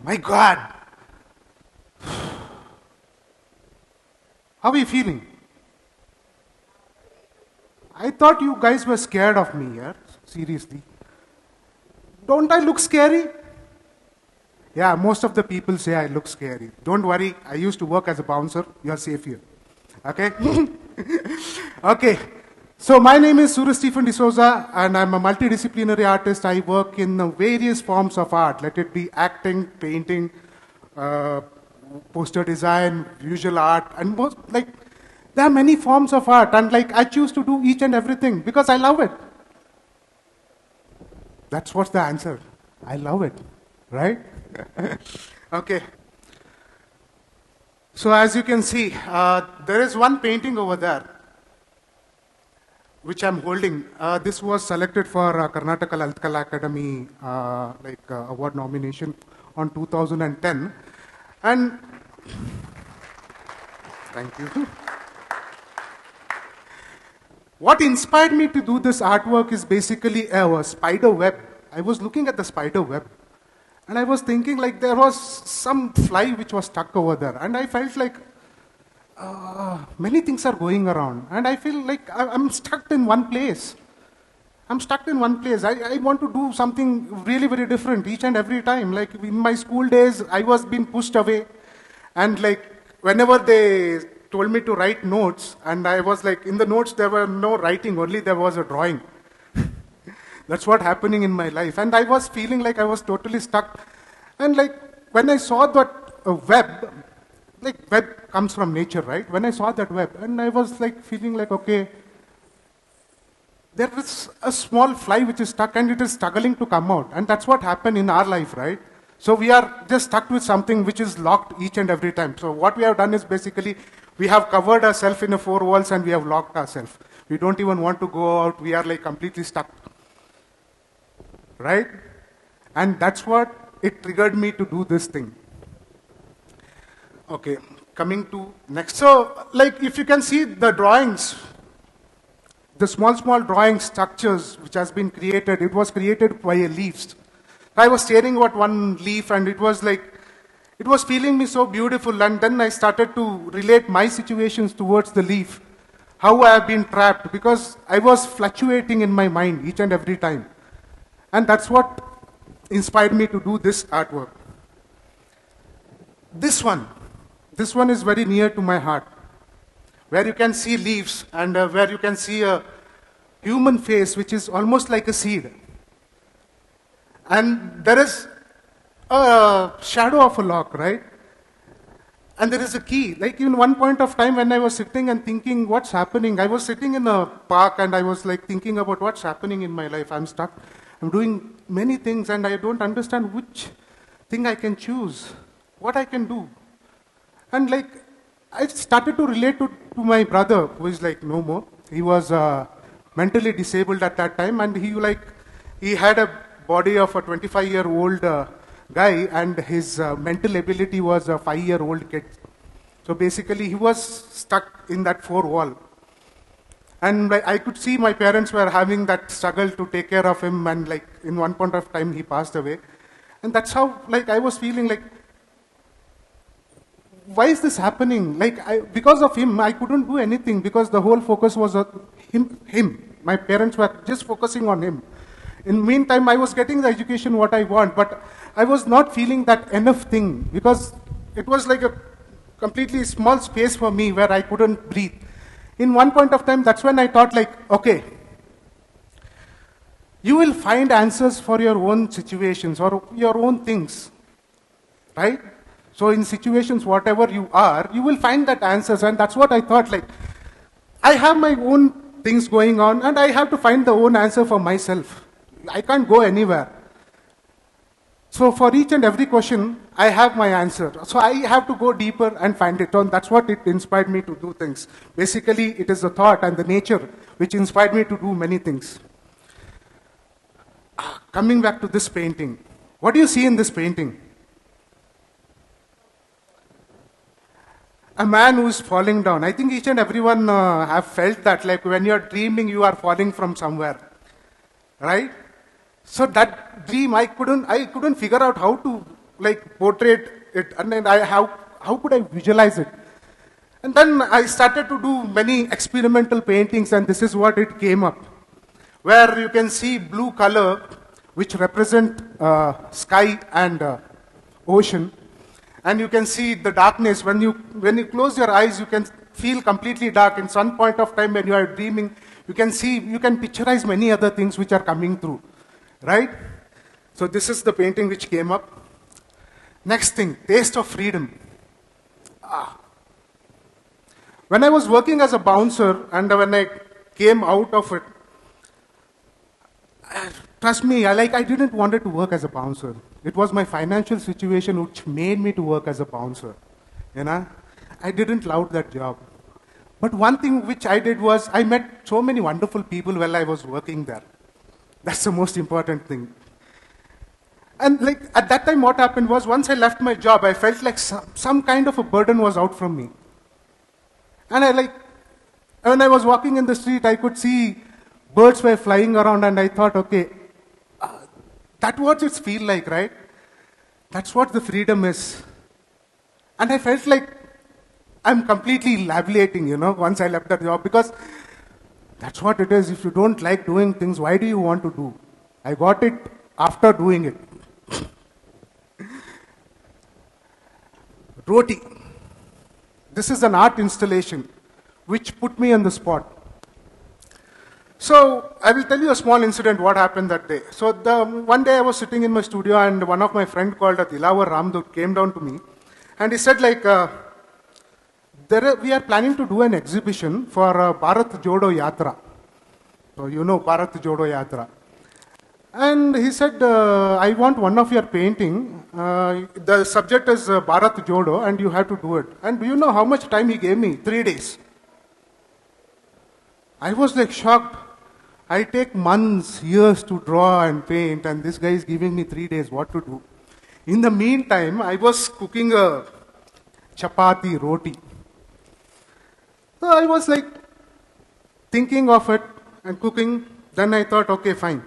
My God. How are you feeling? I thought you guys were scared of me, yeah? Seriously. Don't I look scary? Yeah, most of the people say I look scary. Don't worry, I used to work as a bouncer. You're safe here. Okay? Okay. So my name is Suraj Stephen D'souza, and I'm a multidisciplinary artist. I work in various forms of art. Let it be acting, painting, poster design, visual art, and there are many forms of art. And I choose to do each and everything because I love it. That's what's the answer. I love it, right? Okay. So as you can see, there is one painting over there, which I'm holding. This was selected for Karnataka Lalita Kala Academy award nomination on 2010. And thank you. What inspired me to do this artwork is basically a spider web. I was looking at the spider web, and I was thinking there was some fly which was stuck over there, and I felt many things are going around, and I feel like I'm stuck in one place. I'm stuck in one place. I want to do something really very different each and every time. Like in my school days, I was being pushed away, and whenever they told me to write notes, and I was in the notes there were no writing, only there was a drawing. That's what happening in my life, and I was feeling like I was totally stuck. And when I saw that web, web comes from nature, right? When I saw that web, and I was feeling okay, there is a small fly which is stuck and it is struggling to come out. And that's what happened in our life, right? So we are just stuck with something which is locked each and every time. So what we have done is basically, we have covered ourselves in 4 walls and we have locked ourselves. We don't even want to go out. We are completely stuck. Right? And that's what it triggered me to do this thing. Okay, coming to next. So, if you can see the drawings, the small drawing structures which has been created, it was created by leaves. I was staring at one leaf and it was it was feeling me so beautiful, and then I started to relate my situations towards the leaf, how I have been trapped, because I was fluctuating in my mind each and every time. And that's what inspired me to do this artwork. This one is very near to my heart, where you can see leaves and where you can see a human face which is almost like a seed. And there is a shadow of a lock, right? And there is a key. In one point of time when I was sitting and thinking, what's happening? I was sitting in a park and I was thinking about what's happening in my life. I'm stuck. I'm doing many things and I don't understand which thing I can choose, what I can do. And I started to relate to my brother, who is no more. He was mentally disabled at that time, and he had a body of a 25-year-old guy, and his mental ability was a 5-year-old kid. So basically, he was stuck in that 4 wall. And I could see my parents were having that struggle to take care of him, and in one point of time, he passed away. And that's how I was feeling why is this happening? Because of him, I couldn't do anything because the whole focus was on him. My parents were just focusing on him. In the meantime, I was getting the education what I want, but I was not feeling that enough thing because it was a completely small space for me where I couldn't breathe. In one point of time, that's when I thought okay, you will find answers for your own situations or your own things, right? So in situations, whatever you are, you will find that answers. And that's what I thought, I have my own things going on and I have to find the own answer for myself. I can't go anywhere. So for each and every question, I have my answer. So I have to go deeper and find it. And that's what it inspired me to do things. Basically, it is the thought and the nature which inspired me to do many things. Coming back to this painting. What do you see in this painting? A man who is falling down. I think each and everyone have felt that, when you're dreaming, you are falling from somewhere, right? So that dream, I couldn't figure out how to like portrait it, and then how could I visualize it? And then I started to do many experimental paintings, and this is what it came up, where you can see blue color, which represent sky and ocean, and you can see the darkness. When you close your eyes, you can feel completely dark. In some point of time when you are dreaming, you can picturize many other things which are coming through, right? So this is the painting which came up. Next thing, taste of freedom. When I was working as a bouncer and when I came out of it, trust me, I didn't want to work as a bouncer. It was my financial situation which made me to work as a bouncer. You know, I didn't love that job. But one thing which I did was I met so many wonderful people while I was working there. That's the most important thing. And like at that time, what happened was once I left my job, I felt like some kind of a burden was out from me. And when I was walking in the street, I could see birds were flying around, and I thought, okay, that's what it feels like, right? That's what the freedom is. And I felt like I'm completely levitating, once I left that job, because that's what it is. If you don't like doing things, why do you want to do? I got it after doing it. Roti. This is an art installation which put me on the spot. So I will tell you a small incident what happened that day. So one day I was sitting in my studio and one of my friend called Dilawar Ramdut came down to me and he said we are planning to do an exhibition for Bharat Jodo Yatra. So you know Bharat Jodo Yatra. And he said, I want one of your painting. The subject is Bharat Jodo and you have to do it. And do you know how much time he gave me? 3 days. I was shocked. I take months, years to draw and paint, and this guy is giving me 3 days what to do. In the meantime, I was cooking a chapati, roti. So I was thinking of it and cooking. Then I thought, okay, fine.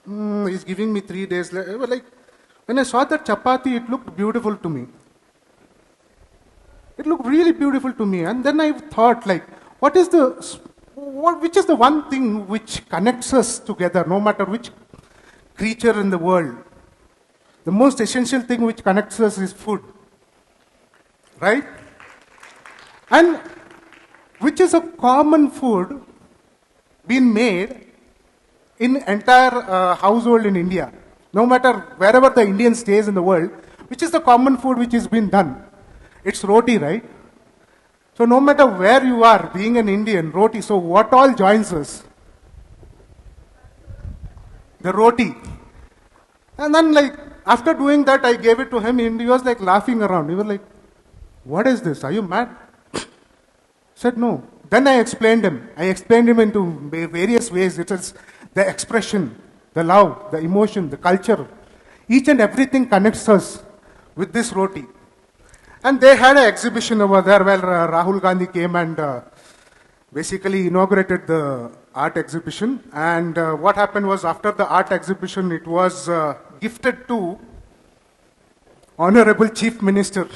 He's giving me 3 days. When I saw that chapati, it looked beautiful to me. It looked really beautiful to me. And then I thought, which is the one thing which connects us together, no matter which creature in the world? The most essential thing which connects us is food. Right? And which is a common food being made in entire household in India. No matter wherever the Indian stays in the world, which is the common food which has been done? It's roti, right? So no matter where you are, being an Indian, roti. So what all joins us? The roti. And then after doing that, I gave it to him and he was laughing around. He was like, what is this? Are you mad? I said, no. Then I explained him. I explained him into various ways. It is the expression, the love, the emotion, the culture. Each and everything connects us with this roti. And they had an exhibition over there where Rahul Gandhi came and basically inaugurated the art exhibition. And what happened was after the art exhibition, it was gifted to Honorable Chief Minister.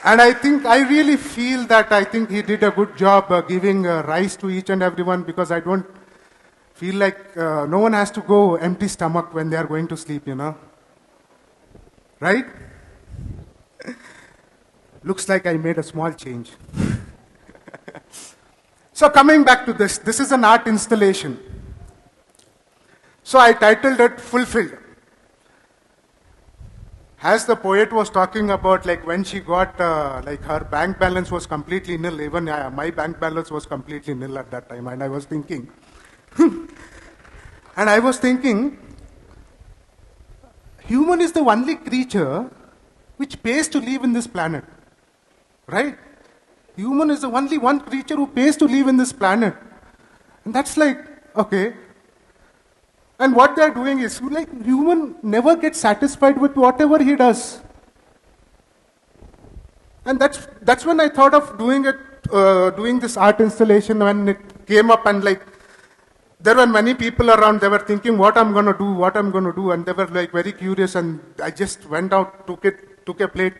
And I really feel that he did a good job giving rice to each and everyone, because I don't feel like no one has to go empty stomach when they are going to sleep, Right? Looks like I made a small change. So coming back to this is an art installation. So I titled it Fulfilled. As the poet was talking about, when she got, her bank balance was completely nil. Even my bank balance was completely nil at that time. And I was thinking, human is the only creature which pays to live in this planet. Right? Human is the only one creature who pays to live in this planet. And that's okay. And what they're doing is, human never gets satisfied with whatever he does. And that's when I thought of doing this art installation when it came up, and there were many people around, they were thinking what I'm going to do, what I'm going to do, and they were like very curious, and I just went out, took a plate,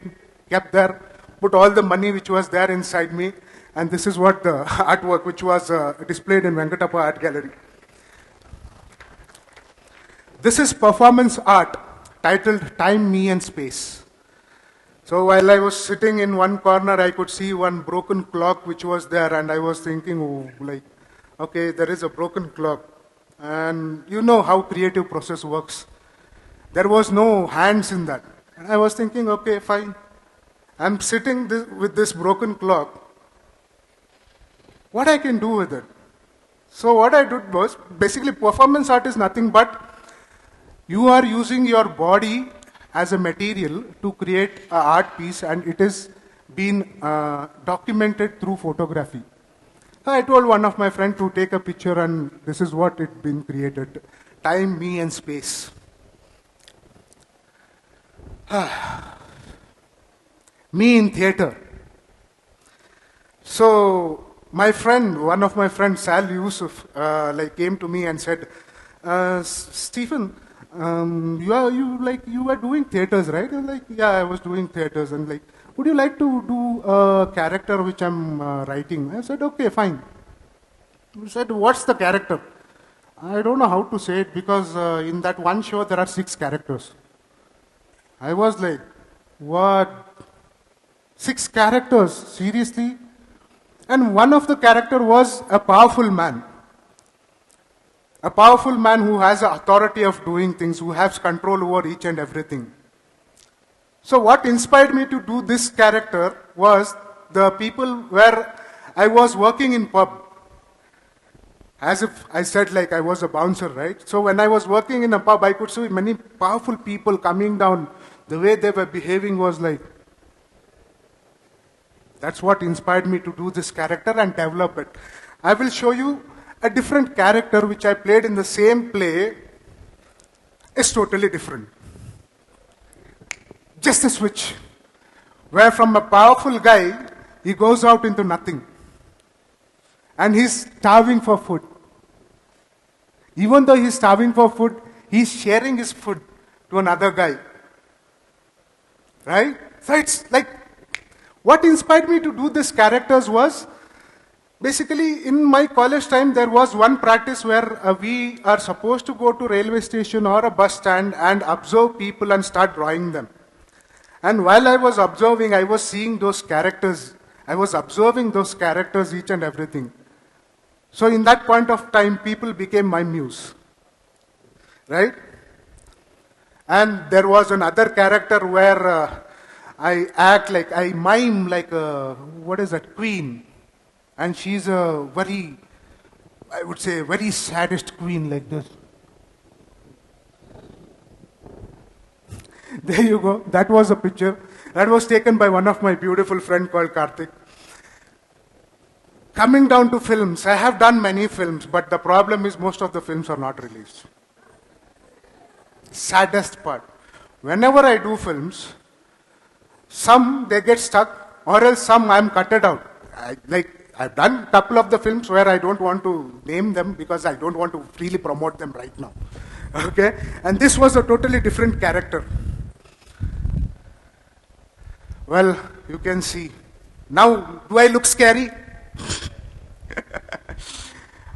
kept there, put all the money which was there inside me, and this is what the artwork which was displayed in Venkatappa Art Gallery. This is performance art titled Time, Me and Space. So while I was sitting in one corner, I could see one broken clock which was there, and I was thinking, oh, like, okay, there is a broken clock. And you know how creative process works. There was no hands in that. And I was thinking, okay, fine. I'm sitting with this broken clock. What I can do with it? So what I did was, basically performance art is nothing but you are using your body as a material to create an art piece, and it is been documented through photography. So I told one of my friends to take a picture, and this is what it's been created. Time, me and space. Me in theater. So my friend, one of my friends, Sal Yusuf, came to me and said, Stephen, you were doing theaters, right? I was like, yeah, I was doing theaters. And like, would you like to do a character which I'm writing? I said, okay, fine. He said, what's the character? I don't know how to say it because in that one show there are 6 characters. I was like, what? 6 characters? Seriously? And one of the character was a powerful man. A powerful man who has the authority of doing things, who has control over each and everything. So what inspired me to do this character was the people where I was working in pub. As if I said like I was a bouncer, right? So when I was working in a pub, I could see many powerful people coming down. The way they were behaving was like, that's what inspired me to do this character and develop it. I will show you a different character which I played in the same play. Is totally different. Just a switch. Where from a powerful guy, he goes out into nothing. And he's starving for food. Even though he's starving for food, he's sharing his food to another guy. Right? So it's like, what inspired me to do these characters was, basically in my college time, there was one practice where we are supposed to go to railway station or a bus stand and observe people and start drawing them. And while I was observing, I was seeing those characters. I was observing those characters, each and everything. So in that point of time, people became my muse. Right? And there was another character where I act like, I mime like a, what is that, queen. And she's a very, I would say, very saddest queen like this. There you go. That was a picture. That was taken by one of my beautiful friend called Karthik. Coming down to films, I have done many films, but the problem is most of the films are not released. Saddest part. Whenever I do films, some they get stuck, or else some I'm cutted out. I've done a couple of the films where I don't want to name them because I don't want to freely promote them right now. Okay? And this was a totally different character. Well, you can see. Now, do I look scary?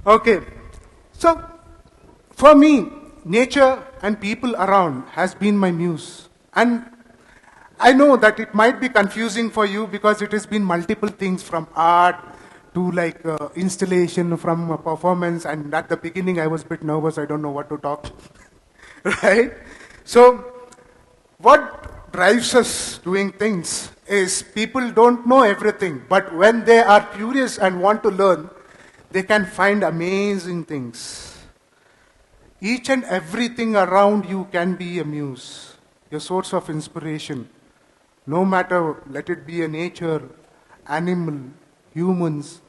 Okay. So, for me, nature and people around has been my muse. And I know that it might be confusing for you because it has been multiple things from art to like installation, from a performance, and at the beginning I was a bit nervous, I don't know what to talk. Right? So, what drives us doing things is people don't know everything, but when they are curious and want to learn, they can find amazing things. Each and everything around you can be a muse, your source of inspiration. No matter, let it be a nature, animal, humans,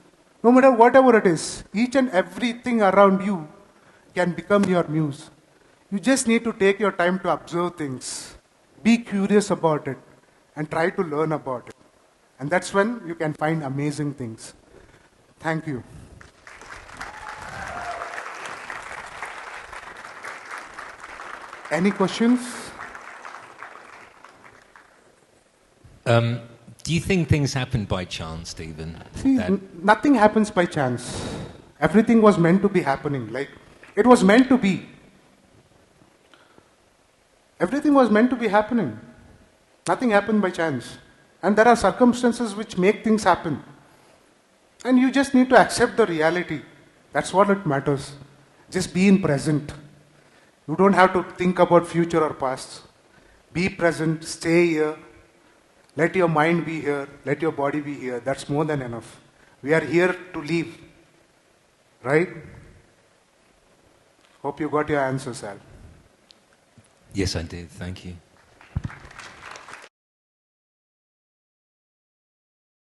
no matter whatever it is, each and everything around you can become your muse. You just need to take your time to observe things, be curious about it, and try to learn about it. And that's when you can find amazing things. Thank you. Any questions? Do you think things happen by chance, Stephen? See, nothing happens by chance. Everything was meant to be happening. Like, it was meant to be. Everything was meant to be happening. Nothing happened by chance. And there are circumstances which make things happen. And you just need to accept the reality. That's what it matters. Just be in present. You don't have to think about future or past. Be present, stay here. Let your mind be here. Let your body be here. That's more than enough. We are here to live. Right? Hope you got your answers, Al. Yes, I did. Thank you.